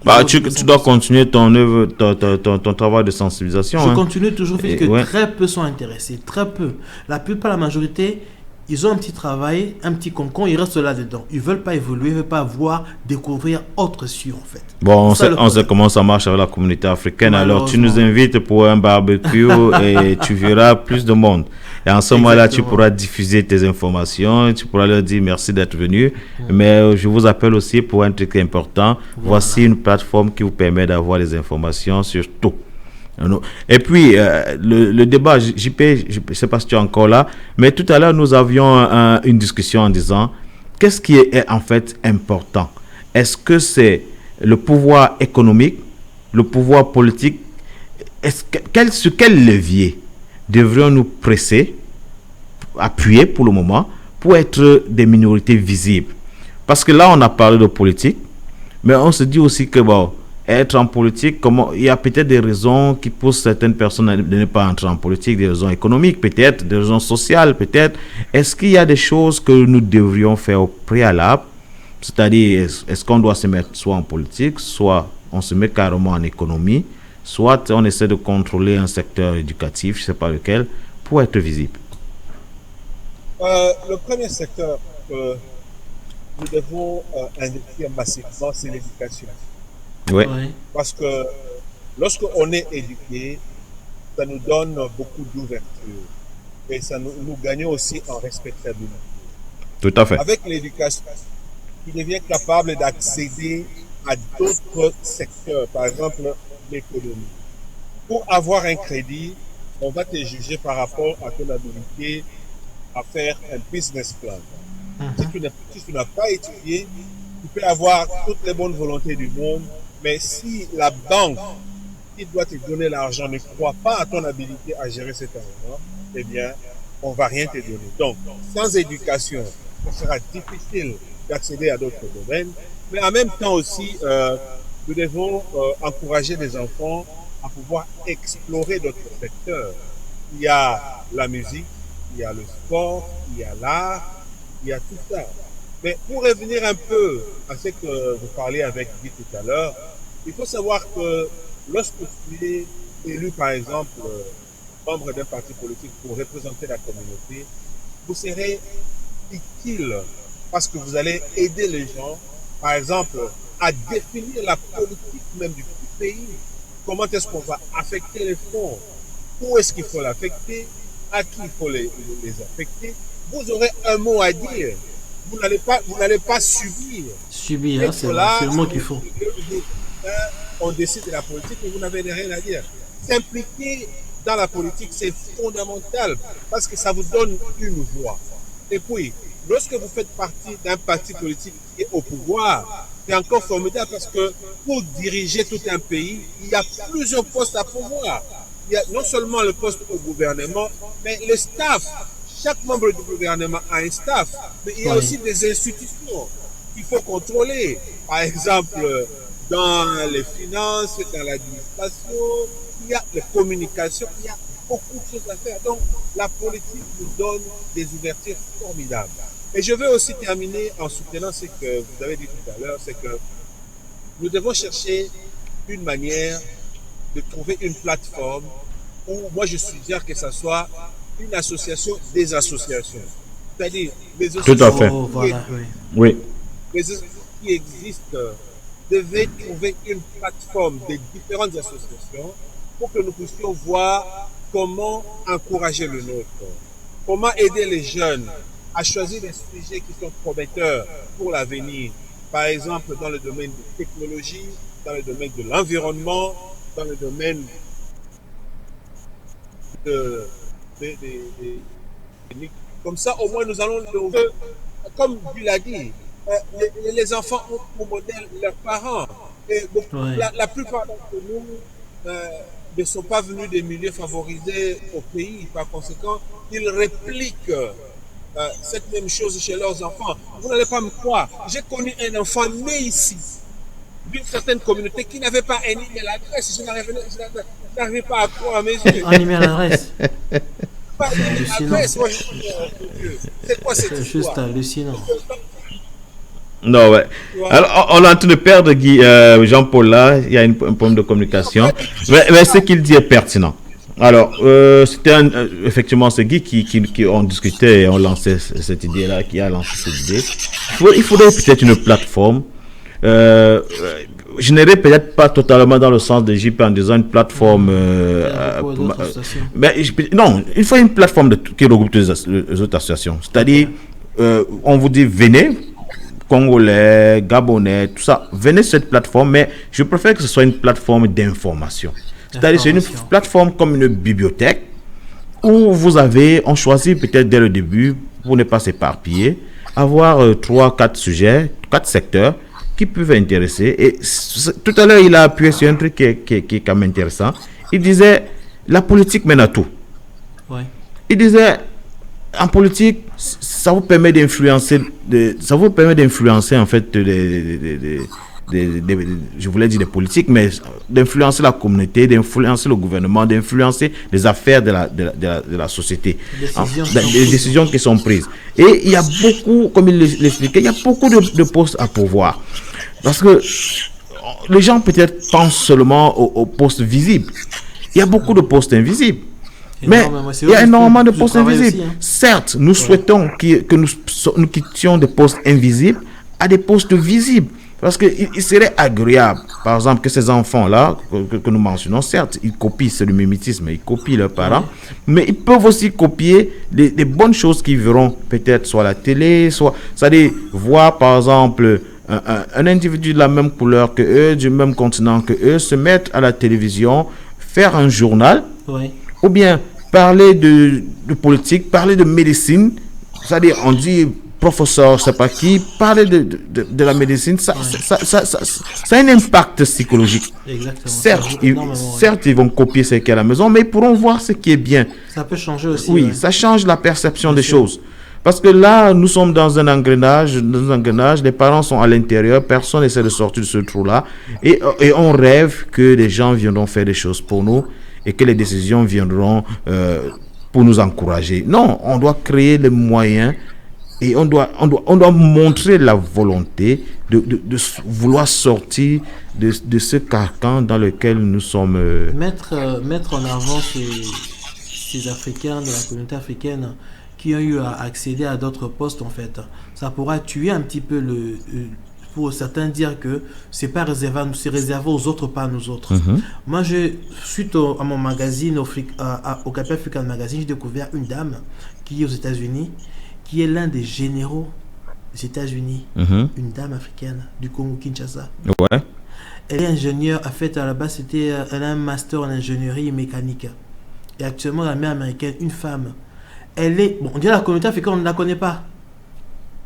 Bah, tu dois continuer ton œuvre, ton travail de sensibilisation. Je hein. continue toujours, fait que Ouais. très peu sont intéressés, très peu. La plupart, la majorité, ils ont un petit travail, un petit concon, ils restent là-dedans. Ils ne veulent pas évoluer, ils ne veulent pas voir, découvrir autre cieux, en fait. Bon, C'est ça, le on sait problème. comment ça marche avec la communauté africaine. Alors, tu nous Malheureusement. invites pour un barbecue et tu verras plus de monde. Et en ce moment-là, tu Exactement. pourras diffuser tes informations, tu pourras leur dire merci d'être venu. Mais je vous appelle aussi pour un truc important. Voici une plateforme qui vous permet d'avoir les informations sur tout. Et puis, le débat, JP, je ne sais pas si tu es encore là, mais tout à l'heure, nous avions une discussion en disant qu'est-ce qui est en fait important? Est-ce que c'est le pouvoir économique, le pouvoir politique? Sur quel levier devrions-nous presser, appuyer pour le moment, pour être des minorités visibles? Parce que là, on a parlé de politique, mais on se dit aussi que bon, être en politique, il y a peut-être des raisons qui poussent certaines personnes à ne pas entrer en politique, des raisons économiques peut-être, des raisons sociales peut-être. Est-ce qu'il y a des choses que nous devrions faire au préalable? C'est-à-dire, est-ce qu'on doit se mettre soit en politique, soit on se met carrément en économie, soit on essaie de contrôler un secteur éducatif, je ne sais pas lequel, pour être visible? Le premier secteur que nous devons investir massivement, c'est l'éducation. Oui. Ouais. Parce que lorsqu'on est éduqué, ça nous donne beaucoup d'ouverture et ça nous gagnons aussi en respectabilité. Tout à fait. Avec l'éducation, tu deviens capable d'accéder à d'autres secteurs, par exemple l'économie. Pour avoir un crédit, on va te juger par rapport à ton habilité à faire un business plan. Si tu n'as pas étudié, tu peux avoir toutes les bonnes volontés du monde, mais si la banque qui doit te donner l'argent ne croit pas à ton habilité à gérer cet argent, eh bien, on va rien te donner. Donc, sans éducation, ce sera difficile d'accéder à d'autres domaines, mais en même temps aussi, nous devons encourager les enfants à pouvoir explorer d'autres secteurs. Il y a la musique, il y a le sport, il y a l'art, il y a tout ça. Mais pour revenir un peu à ce que vous parliez avec Guy tout à l'heure, il faut savoir que lorsque tu es élu, par exemple, membre d'un parti politique pour représenter la communauté, vous serez utile parce que vous allez aider les gens, par exemple, à définir la politique même du pays. Comment est-ce qu'on va affecter les fonds? Où est-ce qu'il faut l'affecter? À qui il faut les affecter? Vous aurez un mot à dire. Vous n'allez pas subir. Subir, hein, c'est le mot qu'il faut. On décide de la politique et vous n'avez rien à dire. S'impliquer dans la politique, c'est fondamental parce que ça vous donne une voix. Et puis, lorsque vous faites partie d'un parti politique qui est au pouvoir, c'est encore formidable parce que pour diriger tout un pays, il y a plusieurs postes à pouvoir. Il y a non seulement le poste au gouvernement, mais le staff. Chaque membre du gouvernement a un staff, mais il y a aussi des institutions qu'il faut contrôler. Par exemple, dans les finances, dans l'administration, il y a les communications, il y a beaucoup de choses à faire. Donc, la politique nous donne des ouvertures formidables. Et je veux aussi terminer en soutenant ce que vous avez dit tout à l'heure, c'est que nous devons chercher une manière de trouver une plateforme où moi je suggère que ce soit une association des associations. C'est-à-dire les associations Tout à fait. Oui. les associations qui existent devaient trouver une plateforme des différentes associations pour que nous puissions voir comment encourager le nôtre. Comment aider les jeunes à choisir des sujets qui sont prometteurs pour l'avenir. Par exemple, dans le domaine de technologie, dans le domaine de l'environnement, dans le domaine comme ça, au moins, nous allons trouver, comme tu l'as dit, les enfants ont pour modèle leurs parents. Et la plupart d'entre nous ne sont pas venus des milieux favorisés au pays. Par conséquent, ils répliquent cette même chose chez leurs enfants. Vous n'allez pas me croire. J'ai connu un enfant né ici, d'une certaine communauté, qui n'avait pas un email adresse. Je n'arrivais pas à croire à mes yeux. Un email adresse. Pas d'adresse. C'est quoi cette histoire? C'est juste hallucinant. Non, ouais. Alors, on est en train de perdre Guy, Jean-Paul là. Il y a un problème de communication. Mais ce qu'il dit est pertinent. Alors, c'était effectivement ce Guy qui ont discuté et ont lancé cette idée-là, qui a lancé cette idée. Il faudrait peut-être une plateforme. Je n'irai peut-être pas totalement dans le sens de JP en disant une plateforme. Mais non, il faut une plateforme qui regroupe les autres associations. C'est-à-dire, on vous dit venez. Congolais, Gabonais, tout ça, venez sur cette plateforme, mais je préfère que ce soit une plateforme d'information. C'est-à-dire, c'est une plateforme comme une bibliothèque où on choisit peut-être dès le début, pour ne pas s'éparpiller, avoir 3-4 sujets, 4 secteurs qui peuvent intéresser. Et tout à l'heure, il a appuyé sur un truc qui est quand même intéressant. Il disait, la politique mène à tout. Ouais. Il disait, en politique, ça vous permet d'influencer, en fait, je voulais dire des politiques, mais d'influencer la communauté, d'influencer le gouvernement, d'influencer les affaires de la société, les décisions qui sont prises. Et il y a beaucoup, comme il l'expliquait, il y a beaucoup de postes à pourvoir. Parce que les gens peut-être pensent seulement aux postes visibles. Il y a beaucoup de postes invisibles. Mais il y a énormément de postes invisibles. Aussi, hein. Certes, nous souhaitons que nous quittions des postes invisibles à des postes visibles. Parce qu'il serait agréable, par exemple, que ces enfants-là, que nous mentionnons, certes, ils copient, c'est le mimétisme, ils copient leurs parents, mais ils peuvent aussi copier des bonnes choses qu'ils verront peut-être soit à la télé, c'est-à-dire voir, par exemple, un individu de la même couleur que eux, du même continent que eux, se mettre à la télévision, faire un journal. Oui. Ou bien parler de politique, parler de médecine, c'est-à-dire on dit professeur, je ne sais pas qui, parler de la médecine, ça a un impact psychologique. Exactement. Certes, ils vont copier ce qu'il y a à la maison, mais ils pourront voir ce qui est bien. Ça peut changer aussi. Oui, ça change la perception des choses. Parce que là, nous sommes dans un engrenage, les parents sont à l'intérieur, personne n'essaie de sortir de ce trou-là, et on rêve que les gens viendront faire des choses pour nous, et que les décisions viendront pour nous encourager. Non, on doit créer les moyens et on doit montrer la volonté de vouloir sortir de ce carcan dans lequel nous sommes. Mettre en avant ces Africains de la communauté africaine qui ont eu à accéder à d'autres postes, en fait. Ça pourra tuer un petit peu pour certains dire que c'est pas réservé à nous, c'est réservé aux autres, pas à nous autres. Moi, suite à mon magazine, au Cap African Magazine, j'ai découvert une dame qui est aux États-Unis, qui est l'un des généraux des États-Unis, une dame africaine du Congo Kinshasa. Ouais. Elle est ingénieure, en fait, à la base, elle a un master en ingénierie mécanique. Et actuellement, la mère américaine, une femme. Elle est, on dirait la communauté africaine, on ne la connaît pas.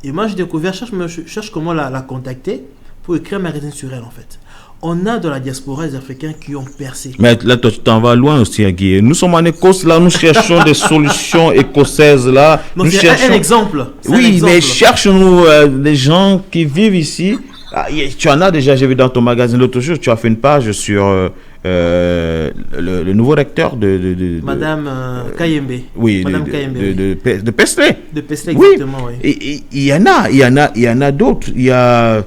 Et moi, j'ai découvert, je cherche comment la contacter pour écrire un magazine sur elle, en fait. On a de la diaspora des Africains qui ont percé. Mais là, toi, tu t'en vas loin aussi, Guy. Nous sommes en Écosse, là, nous cherchons des solutions écossaises, là. Donc, c'est un exemple. Oui, mais cherche-nous des gens qui vivent ici. Tu en as déjà, j'ai vu dans ton magazine l'autre jour, tu as fait une page sur le nouveau recteur de Madame Kayembe. Oui, Madame Kayembe. De Paisley. De Paisley, exactement, oui. Et il y en a d'autres. Il y a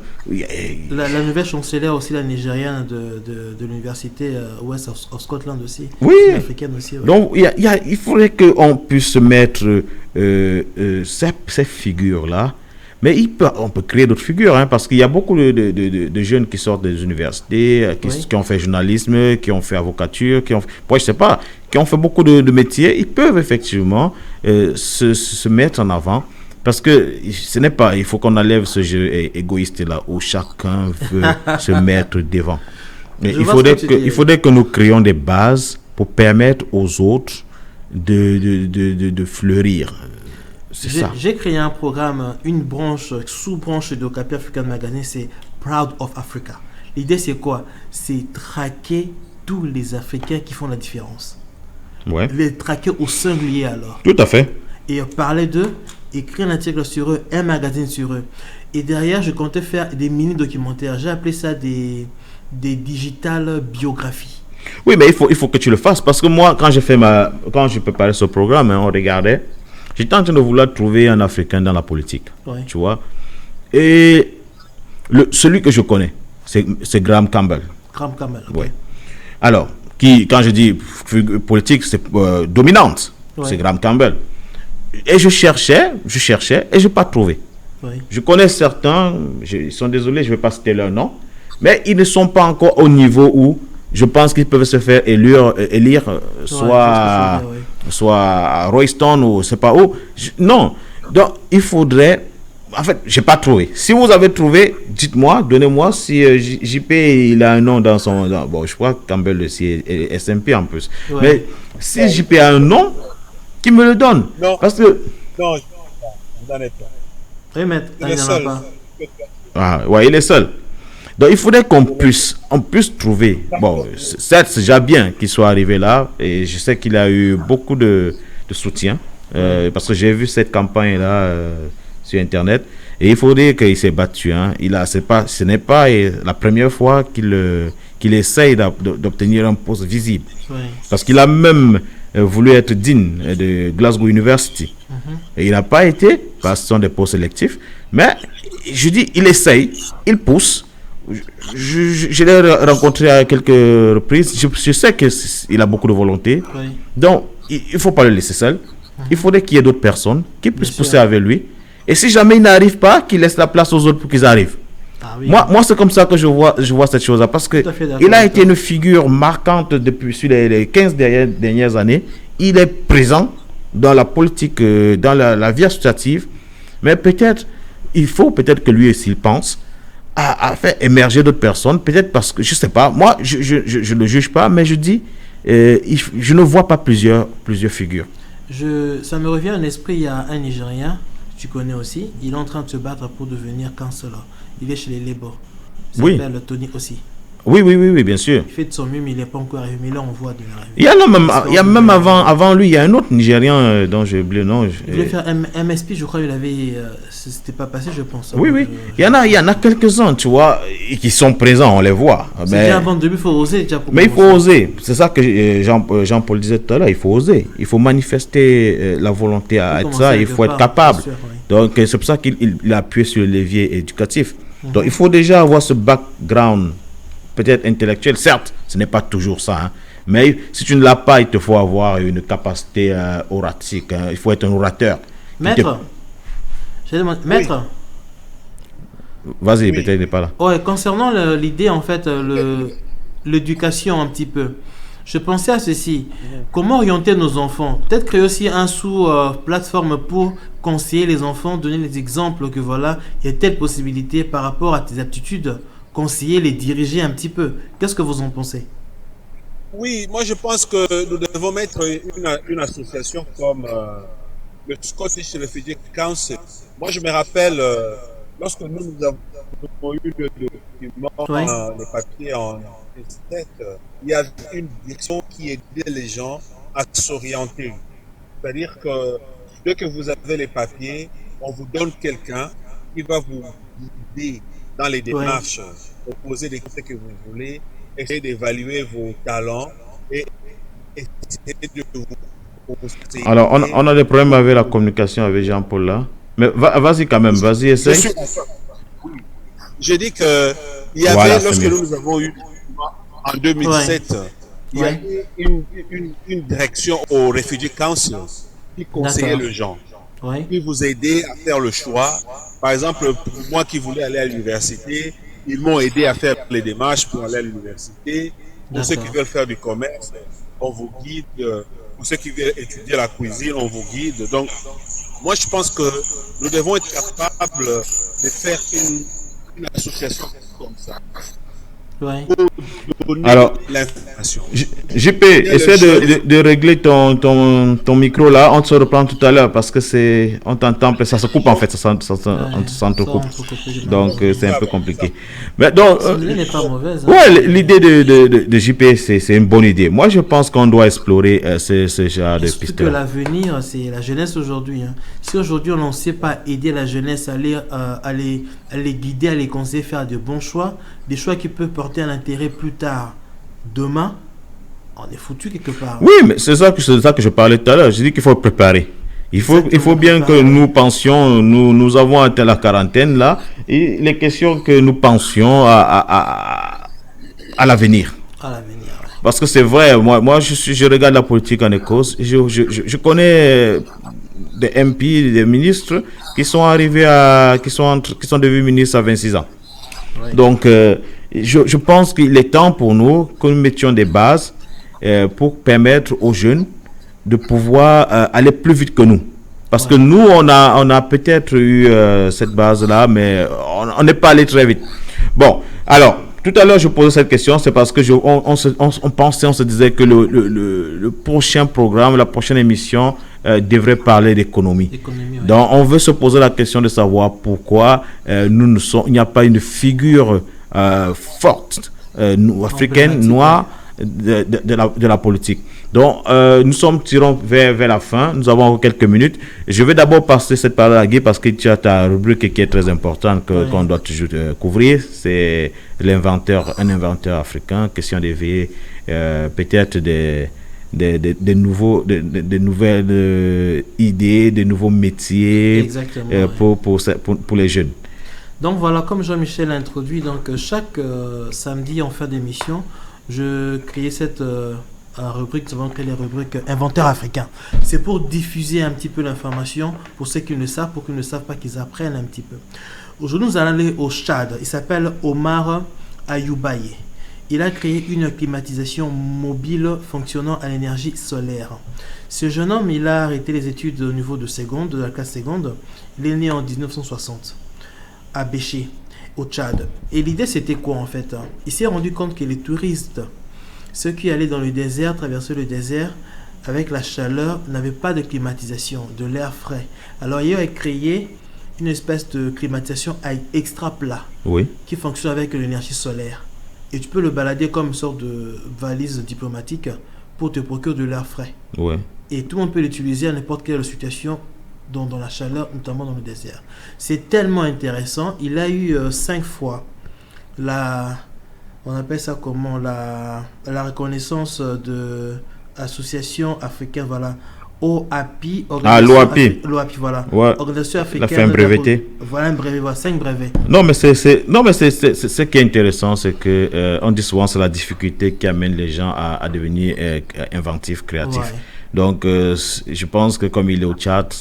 la nouvelle chancelière aussi, la nigériane de l'université West of Scotland aussi. Oui. Africaine aussi. Ouais. Donc il faudrait qu'on puisse mettre ces figures-là. Mais on peut créer d'autres figures, hein, parce qu'il y a beaucoup de jeunes qui sortent des universités, qui ont fait journalisme, qui ont fait avocature, je sais pas, qui ont fait beaucoup de métiers. Ils peuvent effectivement se mettre en avant. Parce que ce n'est pas, il faut qu'on enlève ce jeu égoïste-là où chacun veut se mettre devant. Mais il faudrait que nous créions des bases pour permettre aux autres de fleurir. J'ai créé un programme, une branche, sous-branche de Okapi African Magazine, c'est Proud of Africa. L'idée c'est quoi? C'est traquer tous les Africains qui font la différence. Ouais. Les traquer au singulier alors. Tout à fait. Et parler d'eux, écrire un article sur eux, un magazine sur eux. Et derrière, je comptais faire des mini-documentaires. J'ai appelé ça des digital biographies. Oui, mais il faut que tu le fasses. Parce que moi, quand je préparais ce programme, on regardait, j'étais en train de vouloir trouver un Africain dans la politique. Ouais. Tu vois. Et celui que je connais, c'est Graham Campbell. Graham Campbell. Okay. Ouais. Alors, quand je dis politique, c'est dominante. Ouais. C'est Graham Campbell. Et je cherchais et je n'ai pas trouvé. Oui. Je connais certains, ils sont désolés, je ne vais pas citer leur nom, mais ils ne sont pas encore au niveau où je pense qu'ils peuvent se faire élire soit à Royston ou je ne sais pas où. Non. Donc, il faudrait... En fait, je n'ai pas trouvé. Si vous avez trouvé, dites-moi, donnez-moi si JP, il a un nom dans son... bon, je crois que Campbell aussi est SMP en plus. Ouais. Mais si JP a un nom, qui me le donne. Non. Parce que... Non, je n'en ai pas. Oui, mais il n'y en a pas. Ah, ouais, il est seul. Donc, il faudrait qu'on puisse trouver... Bon, certes, c'est déjà bien qu'il soit arrivé là. Et je sais qu'il a eu beaucoup de soutien. Parce que j'ai vu cette campagne-là sur Internet. Et il faudrait qu'il s'est battu. Hein. Ce n'est pas la première fois qu'il essaye d'obtenir un poste visible. Oui. Parce qu'il a même... voulu être digne de Glasgow University. Et il n'a pas été, parce que ce sont des postes sélectifs. Mais, je dis, il essaye, il pousse. Je l'ai rencontré à quelques reprises. Je sais qu'il a beaucoup de volonté. Oui. Donc, il ne faut pas le laisser seul. Il faudrait qu'il y ait d'autres personnes qui puissent pousser avec lui. Et si jamais il n'arrive pas, qu'il laisse la place aux autres pour qu'ils arrivent. Ah oui. Moi, c'est comme ça que je vois cette chose-là. Parce qu'il a été une figure marquante depuis les 15 dernières années. Il est présent dans la politique, dans la vie associative. Mais il faut peut-être que lui aussi il pense à faire émerger d'autres personnes. Peut-être parce que, je ne sais pas, moi, je ne le juge pas, mais je dis, je ne vois pas plusieurs figures. Ça me revient à l'esprit, il y a un Nigérien, tu connais aussi, il est en train de se battre pour devenir chancellor. Il est chez les Labour. Il s'appelle Tony aussi. Oui, bien sûr. Il fait de son mieux, mais il n'est pas encore arrivé. Mais là, on voit de l'arrivée. Il y a même avant lui, il y a un autre Nigérien dont j'ai oublié le nom. Il voulait faire MSP, je crois qu'il avait... c'était pas passé, je pense. Oui. Il y en a quelques-uns, tu vois, qui sont présents, on les voit. C'est déjà avant le début, il faut oser. Mais il faut oser. C'est ça que Jean-Paul disait tout à l'heure. Il faut oser. Il faut manifester la volonté à être ça. Il faut être capable. Sûr, oui. Donc, c'est pour ça qu'il a appuyé sur le levier éducatif. Donc, il faut déjà avoir ce background peut-être intellectuel. Certes, ce n'est pas toujours ça. Hein. Mais si tu ne l'as pas, il te faut avoir une capacité oratique. Hein. Il faut être un orateur. Maître, Maître. Vas-y, peut-être il n'est pas là. Ouais, concernant l'idée, en fait, l'éducation un petit peu. Je pensais à ceci. Comment orienter nos enfants? Peut-être créer aussi un sous-plateforme pour conseiller les enfants, donner des exemples que voilà, il y a telle possibilité par rapport à tes aptitudes, conseiller, les diriger un petit peu. Qu'est-ce que vous en pensez? Oui, moi je pense que nous devons mettre une association comme le Scottish Refugee Council. Moi je me rappelle, lorsque nous avons eu le document, les papiers en 2007, il y avait une direction qui aidait les gens à s'orienter. C'est-à-dire que dès que vous avez les papiers, on vous donne quelqu'un qui va vous guider dans les démarches, proposer des questions que vous voulez, essayer d'évaluer vos talents et essayer de vous proposer. Alors, on a des problèmes avec la communication avec Jean-Paul là. Mais vas-y quand même, vas-y, essaye. Je dis que il y avait, lorsque nous avons eu en 2007, il y avait une direction au Refugee Council qui conseillait les gens. Oui. puis vous aider à faire le choix. Par exemple, pour moi qui voulais aller à l'université, ils m'ont aidé à faire les démarches pour aller à l'université. Pour ceux qui veulent faire du commerce, on vous guide. Pour ceux qui veulent étudier la cuisine, on vous guide. Donc, moi, je pense que nous devons être capables de faire une association comme ça. Ouais. Pour donner Alors, l'information. JP, essaie de régler ton micro là. On se reprend tout à l'heure parce que on t'entend, ça se coupe en fait, ça s'entrecoupe. Donc c'est un peu compliqué. Mais donc, l'idée n'est pas mauvaise. Ouais, l'idée de JP, c'est une bonne idée. Moi, je pense qu'on doit explorer ce genre de pistes. Que l'avenir, c'est la jeunesse aujourd'hui. Hein. Si aujourd'hui on ne sait pas aider la jeunesse à les guider, à les conseiller, faire de bons choix, des choix qui peuvent porter un intérêt plus tard, demain, on est foutu quelque part. Oui, mais c'est ça que je parlais tout à l'heure. Je dis qu'il faut préparer. Il faut bien que nous pensions, nous avons atteint la quarantaine là, et les questions que nous pensions à l'avenir. À l'avenir. Ouais. Parce que c'est vrai, moi je regarde la politique en Écosse, je connais des MP, des ministres qui sont arrivés qui sont devenus ministres à 26 ans. Oui. Donc, je pense qu'il est temps pour nous que nous mettions des bases pour permettre aux jeunes de pouvoir aller plus vite que nous. Parce que nous, on a peut-être eu cette base-là, mais on n'est pas allé très vite. Bon, alors, tout à l'heure, je posais cette question, c'est parce que on pensait, on se disait que le prochain programme, la prochaine émission devrait parler d'économie. Ouais. Donc, on veut se poser la question de savoir pourquoi il n'y a pas une figure forte, africaine, noire, de la politique. Donc, nous tirons vers la fin. Nous avons encore quelques minutes. Je vais d'abord passer cette parole à Guy parce que tu as ta rubrique qui est très importante qu'on doit toujours couvrir. C'est un inventeur africain, question d'éveiller peut-être des nouvelles idées, des nouveaux métiers pour les jeunes. Donc voilà, comme Jean-Michel a introduit, donc chaque samedi en fin d'émission, je créais cette rubrique, nous avons créé les rubriques inventaires africains. C'est pour diffuser un petit peu l'information pour ceux qui ne savent, pour qu'ils ne savent pas, qu'ils apprennent un petit peu. Aujourd'hui, nous allons aller au Tchad. Il s'appelle Omar Ayoubaye. Il a créé une climatisation mobile fonctionnant à l'énergie solaire. Ce jeune homme, il a arrêté les études au niveau de la classe seconde. Il est né en 1960 à Béché, au Tchad. Et l'idée, c'était quoi en fait? Il s'est rendu compte que les touristes, ceux qui allaient dans le désert, traversaient le désert avec la chaleur, n'avaient pas de climatisation, de l'air frais. Alors il a créé une espèce de climatisation extra plat qui fonctionne avec l'énergie solaire. Et tu peux le balader comme une sorte de valise diplomatique pour te procurer de l'air frais. Ouais. Et tout le monde peut l'utiliser à n'importe quelle situation, dans la chaleur, notamment dans le désert. C'est tellement intéressant. Il a eu 5 fois on appelle ça comment, la reconnaissance de l'association africaine, voilà, OAPI. L'OAPI. L'OAPI, voilà. Ouais. Organisation africaine. La fin breveté. Voilà un brevet, voilà, 5 brevets. Non, mais ce qui est intéressant, c'est que on dit souvent c'est la difficulté qui amène les gens à devenir inventifs, créatifs. Ouais. Donc, je pense que comme il est au Tchad,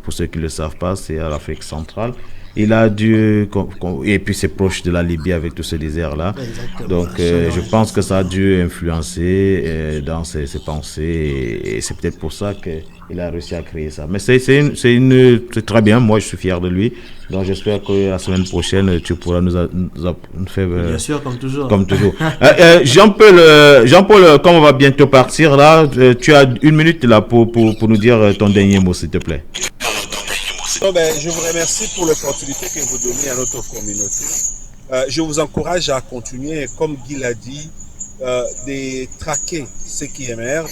pour ceux qui ne le savent pas, c'est à l'Afrique centrale. Il a dû, et puis c'est proche de la Libye avec tout ce désert-là. Donc, je pense que ça a dû influencer dans ses pensées, et c'est peut-être pour ça qu'il a réussi à créer ça. Mais c'est très bien, moi je suis fier de lui. Donc, j'espère que la semaine prochaine, tu pourras nous faire... Bien sûr, comme toujours. Comme toujours. Jean-Paul, comme on va bientôt partir, là, tu as 1 minute là pour nous dire ton dernier mot, s'il te plaît. Je vous remercie pour l'opportunité que vous donnez à notre communauté. Je vous encourage à continuer, comme Guy l'a dit, de traquer ce qui émerge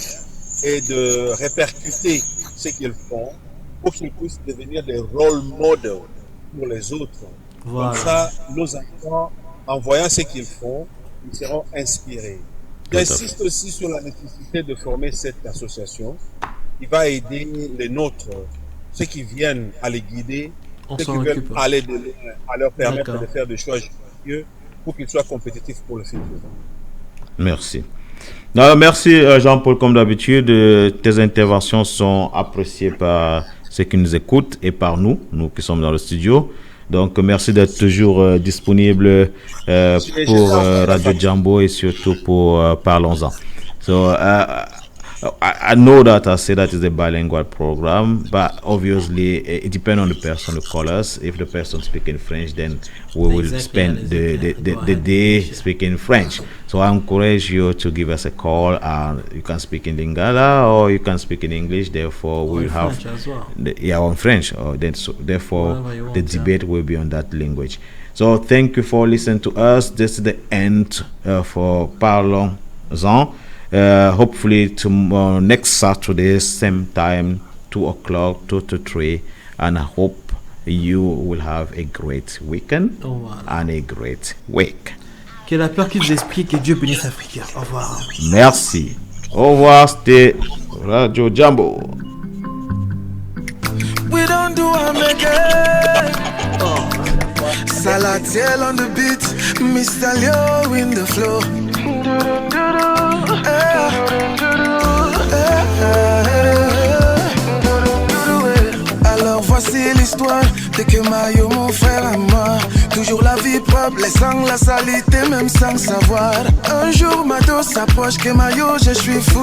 et de répercuter ce qu'ils font pour qu'ils puissent devenir des role models pour les autres. Voilà. Comme ça, nos enfants, en voyant ce qu'ils font, ils seront inspirés. J'insiste aussi sur la nécessité de former cette association qui va aider les nôtres, ceux qui viennent à les guider, ceux qui veulent aller à leur permettre de faire des choix judicieux pour qu'ils soient compétitifs pour le futur. Merci. Non, merci Jean-Paul, comme d'habitude, tes interventions sont appréciées par ceux qui nous écoutent et par nous qui sommes dans le studio. Donc, merci d'être toujours disponible pour Radio Jambo et surtout pour Parlons-en. So, I know that I say that is a bilingual program, but obviously it depends on the person who calls us. If the person speaking French, then we will spend the day speaking French. So I encourage you to give us a call. You can speak in Lingala or you can speak in English. Therefore, we will have on French. Therefore, the debate will be on that language. So thank you for listening to us. This is the end for Parlons-en. Hopefully tomorrow, next Saturday, same time, 2 o'clock, 2 to 3, and I hope you will have a great weekend and a great week. Que la peur qui vous explique, que Dieu bénisse l'Afrique. Au revoir. Merci. Au revoir, c'était Radio Jambo. We don't do again. Salatiel on the beat, Mr. Leo in the flow. Alors voici l'histoire de Kemayo, mon frère à moi. Toujours la vie propre, laissant la saleté même sans savoir. Un jour ma dose s'approche, Kemayo, je suis fou.